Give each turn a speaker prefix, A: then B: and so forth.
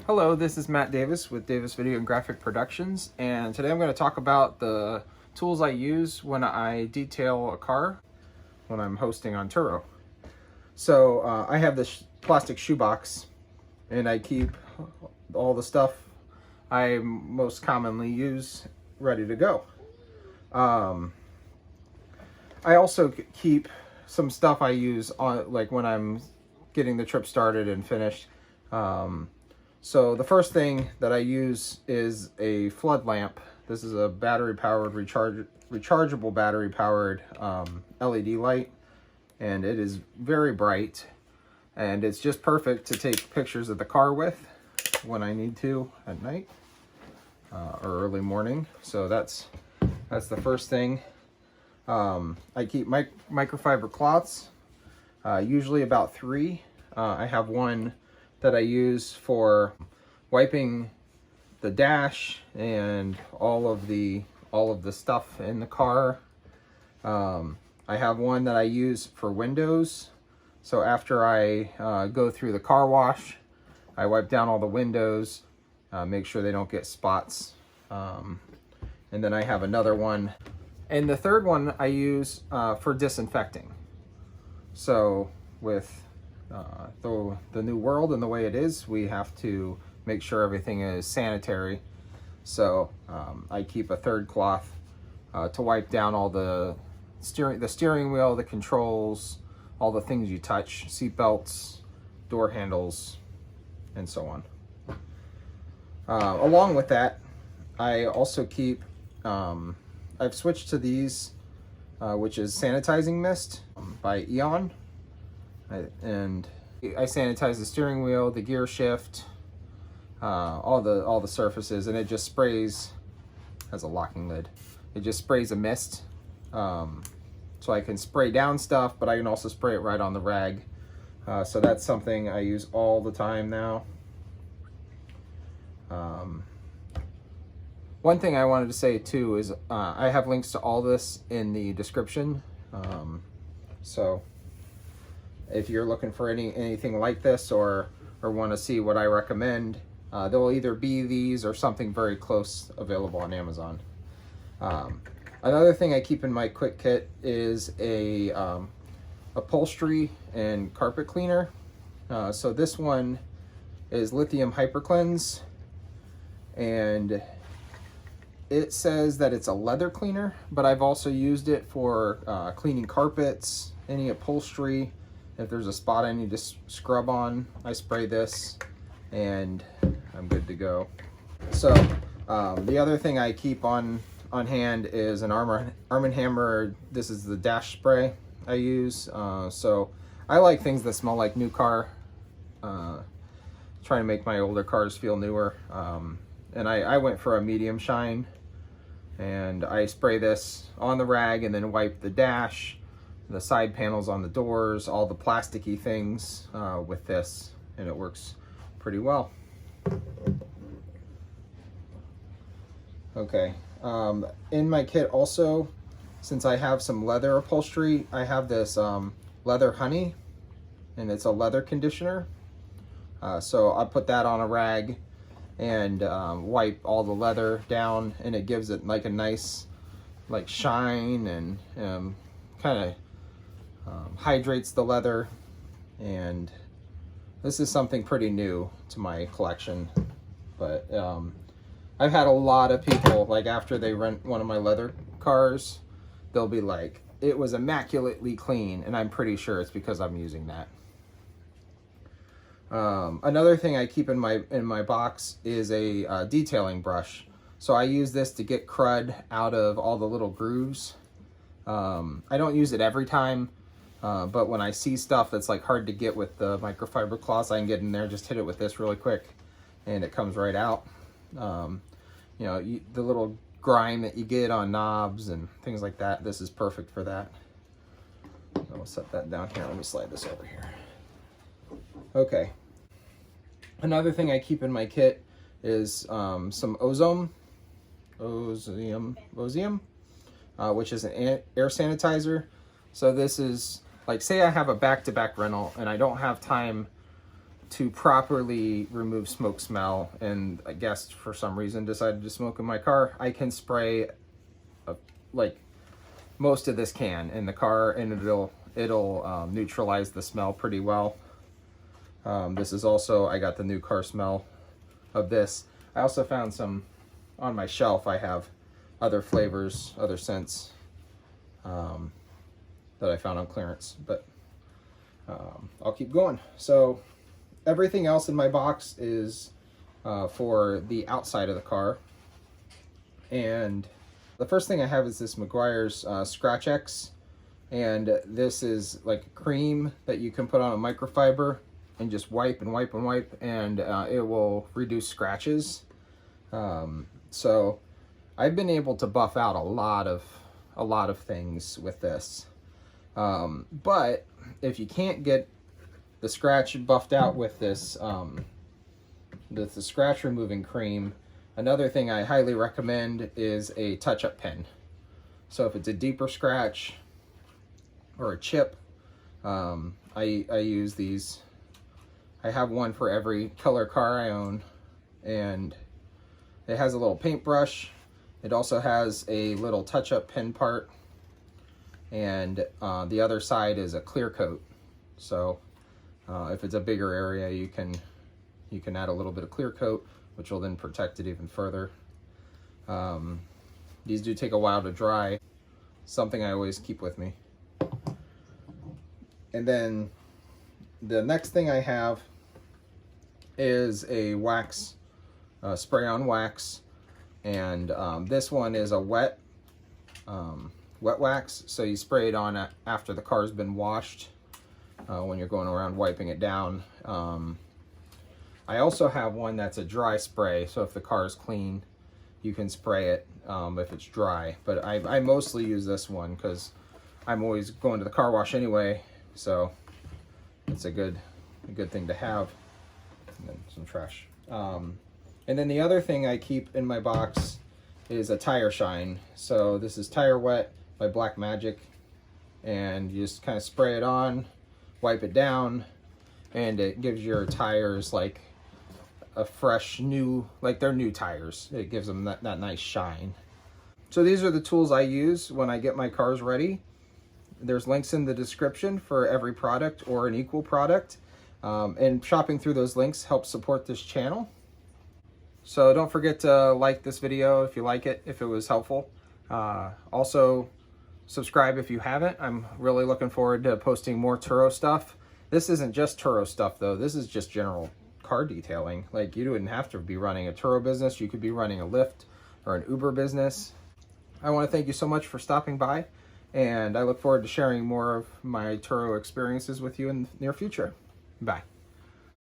A: Hello, this is Matt Davis with Davis Video and Graphic Productions, and today I'm going to talk about the tools I use when I detail a car when I'm hosting on Turo. So I have this plastic shoebox, and I keep all the stuff I most commonly use ready to go. I also keep some stuff I use on, like when I'm getting the trip started and finished. So the first thing that I use is a flood lamp. This is a battery-powered, rechargeable battery-powered LED light, and it is very bright, and it's just perfect to take pictures of the car with when I need to at night or early morning. So that's the first thing. I keep microfiber cloths, usually about 3. I have one that I use for wiping the dash and all of the stuff in the car. I have one that I use for windows. So after I go through the car wash, I wipe down all the windows, make sure they don't get spots. And then I have another one. And the third one I use for disinfecting. So with the new world and the way it is, we have to make sure everything is sanitary. So I keep a third cloth to wipe down all the steering wheel, the controls, all the things you touch, seat belts, door handles, and so on. Along with that, I also keep, I've switched to these, which is sanitizing mist by Eon. And I sanitize the steering wheel, the gear shift, all the surfaces, and it just sprays, has a locking lid. It just sprays a mist, so I can spray down stuff, but I can also spray it right on the rag. So that's something I use all the time now. One thing I wanted to say too is I have links to all this in the description. So if you're looking for anything like this or want to see what I recommend, there'll either be these or something very close available on Amazon. Another thing I keep in my quick kit is a upholstery and carpet cleaner. So this one is lithium hyper cleanse, and it says that it's a leather cleaner, but I've also used it for cleaning carpets, any upholstery. If there's a spot I need to scrub on, I spray this and I'm good to go. So the other thing I keep on hand is an Arm & Hammer. This is the dash spray I use. So I like things that smell like new car. Trying to make my older cars feel newer. And I went for a medium shine, and I spray this on the rag and then wipe the dash, the side panels on the doors, all the plasticky things with this, and it works pretty well. Okay, in my kit also, since I have some leather upholstery, I have this leather honey, and it's a leather conditioner. So I put that on a rag and wipe all the leather down, and it gives it like a nice shine, and kind of hydrates the leather. And this is something pretty new to my collection, but I've had a lot of people, like after they rent one of my leather cars, they'll be like, it was immaculately clean, and I'm pretty sure it's because I'm using that. Another thing I keep in my box is a detailing brush. So I use this to get crud out of all the little grooves. I don't use it every time, but when I see stuff that's like hard to get with the microfiber cloths, I can get in there, just hit it with this really quick, and it comes right out. You know, the little grime that you get on knobs and things like that, this is perfect for that. I'll set that down here. Let me slide this over here. Okay. Another thing I keep in my kit is some Ozone, which is an air sanitizer. So this is like, say I have a back-to-back rental and I don't have time to properly remove smoke smell, and I guess for some reason decided to smoke in my car, I can spray like most of this can in the car, and it'll neutralize the smell pretty well. This is also, I got the new car smell of this. I also found some on my shelf. I have other flavors, other scents that I found on clearance, but I'll keep going. So everything else in my box is for the outside of the car. And the first thing I have is this Meguiar's Scratch X. And this is like cream that you can put on a microfiber and just wipe and wipe and wipe, and it will reduce scratches. So I've been able to buff out a lot of things with this. But if you can't get the scratch buffed out with this, the scratch removing cream, another thing I highly recommend is a touch-up pen. So if it's a deeper scratch or a chip, I use these. I have one for every color car I own, and it has a little paintbrush. It also has a little touch-up pen part, and the other side is a clear coat. So if it's a bigger area, you can add a little bit of clear coat, which will then protect it even further. These do take a while to dry, something I always keep with me. And then the next thing I have is a wax, spray-on wax, and this one is a wet wax, so you spray it on after the car's been washed, when you're going around wiping it down. I also have one that's a dry spray, so if the car is clean, you can spray it if it's dry. But I mostly use this one because I'm always going to the car wash anyway, so it's a good thing to have. And then some trash. And then the other thing I keep in my box is a tire shine. So this is Tire Wet by Black Magic, and you just kind of spray it on, wipe it down, and it gives your tires like a fresh new, like they're new tires. It gives them that nice shine. So these are the tools I use when I get my cars ready. There's links in the description for every product or an equal product. And shopping through those links helps support this channel. So don't forget to like this video if you like it, if it was helpful. Also, subscribe if you haven't. I'm really looking forward to posting more Turo stuff. This isn't just Turo stuff though. This is just general car detailing. Like, you wouldn't have to be running a Turo business. You could be running a Lyft or an Uber business. I want to thank you so much for stopping by, and I look forward to sharing more of my Turo experiences with you in the near future. Bye.